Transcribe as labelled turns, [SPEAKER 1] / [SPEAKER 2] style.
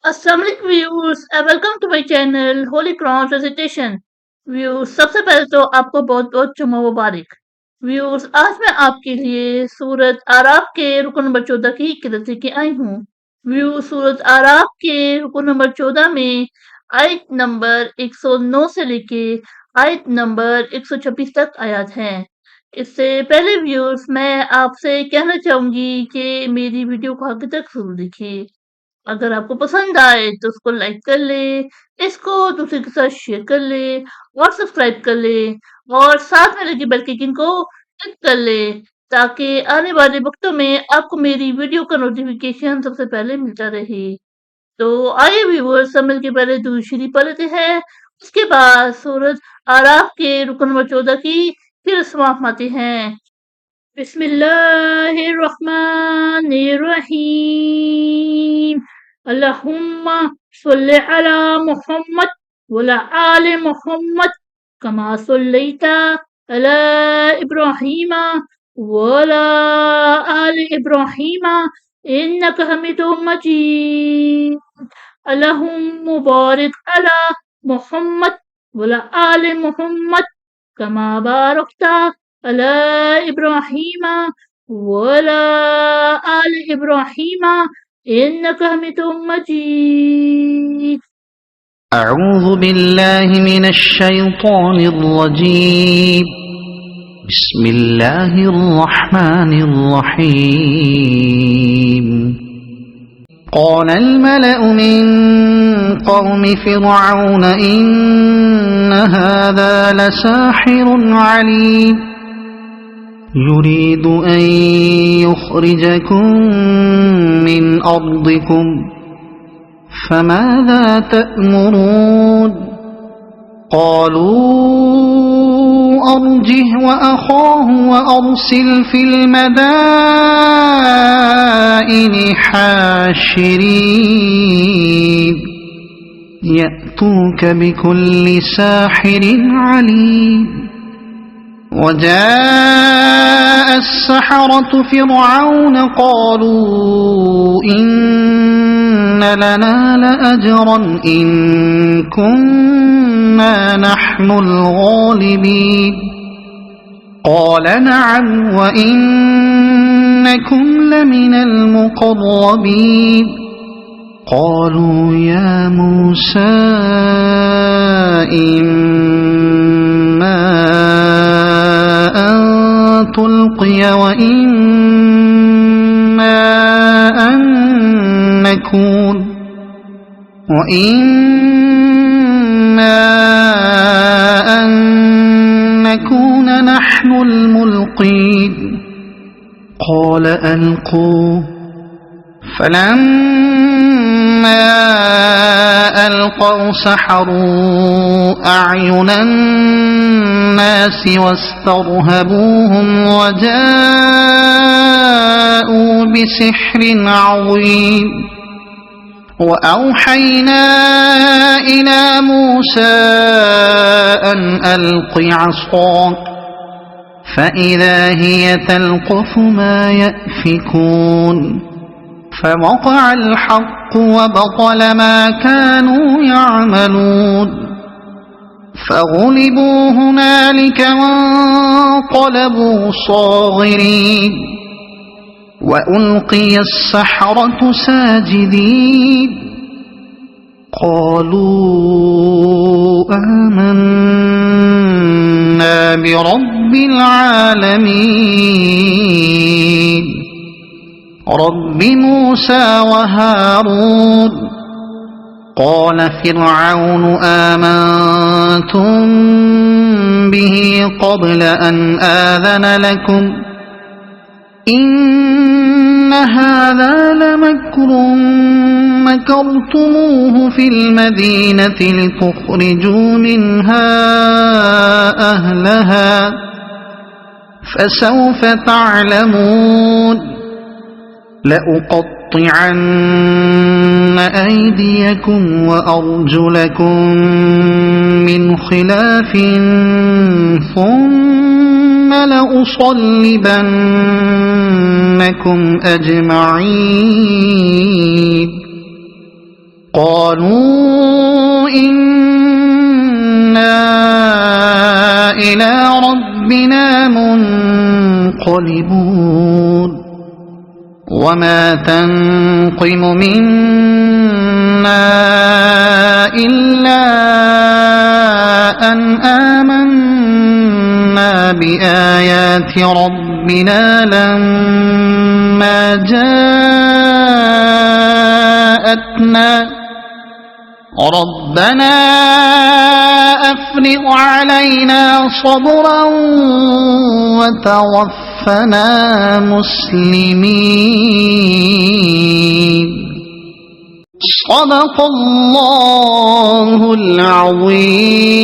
[SPEAKER 1] अस्सलाम वालेकुम viewers welcome to my channel Holy Cross recitation. Viewers सबसे पहले तो आपको बहुत बहुत जुम्मा मुबारक। व्यूअर्स आज मैं आपके लिए सूरत आराफ के रुकन नंबर 14 की किरत लेके आई हूँ। व्यूअर्स सूरत आराफ के रुकन नंबर 14 में आयत नंबर 109 से लेके आयत नंबर 126 तक आयात हैं। इससे पहले व्यूअर्स मैं आपसे कहना चाहूंगी कि मेरी वीडियो को आगे तक जरूर देखिए। अगर आपको पसंद आए तो उसको लाइक कर ले, इसको दूसरे के साथ शेयर कर ले और सब्सक्राइब कर ले और साथ में लगी बेल के आइकन को क्लिक कर ले ताकि आने वाले वक्तों में आपको मेरी वीडियो का नोटिफिकेशन सबसे पहले मिलता रहे। तो आइए व्यूअर्स सब मिलके पहले दूध शरीफ पढ़ लेते हैं, उसके बाद सूरज आराफ के रुकन नंबर 14 की फिर समाप्त आते हैं। बिस्मिल्लाहिर्रहमानिर्रहीम। अल्लाहुम्मा सल्लि अला मुहम्मद वला आले मुहम्मद कमा सल्लैता अला इब्राहीमा वला आले इब्राहीमा इन्नका हमीदुम मजीद। अल्लाहुम्मा बारिक अला मुहम्मद वला आले मुहम्मद कमा बारकता अला इब्राहीमा वला आल इब्राहीमा इन्नका हमीदुम मजीद।
[SPEAKER 2] أعوذ بالله من الشيطان الرجيم. بسم الله الرحمن الرحيم. قال الملأ من قوم فرعون إن هذا لساحر عليم يريد أن يخرجكم من أرضكم فماذا تأمرون قالوا أرجه وأخاه وأرسل في المدائن حاشرين يأتوك بكل ساحر عليم وجاء السحرة فرعون قالوا إن لنا لأجرا إن كنا نحن الغالبين قال نعم وإنكم لمن المقربين قالوا يا موسى إما أن تلقي وإما أن نكون نحن الملقين قال ألقوا فلما ألقوا سحروا أعين الناس واسترهبوهم وجاءوا بسحر عظيم وأوحينا إلى موسى أن ألق عصاك فإذا هي تلقف ما يأفكون فوقع الحق وبطل ما كانوا يعملون فغلبوا هنالك وانقلبوا صاغرين وألقي السحرة ساجدين قالوا آمنا برب العالمين رب موسى وهارون قال فرعون آمنتم به قبل أن آذن لكم إن هذا لمكر مكرتموه في المدينة لتخرجوا منها أهلها فسوف تعلمون لأقطعن أيديكم وأرجلكم من خلاف ثم لأصلبنكم أجمعين قالوا إنا إلى ربنا منقلبون وما تنقم منا إلا أن آمنا بآيات ربنا لما جاءتنا ربنا أفرغ علينا صبرا وتوفنا مسلمين صدق الله العظيم.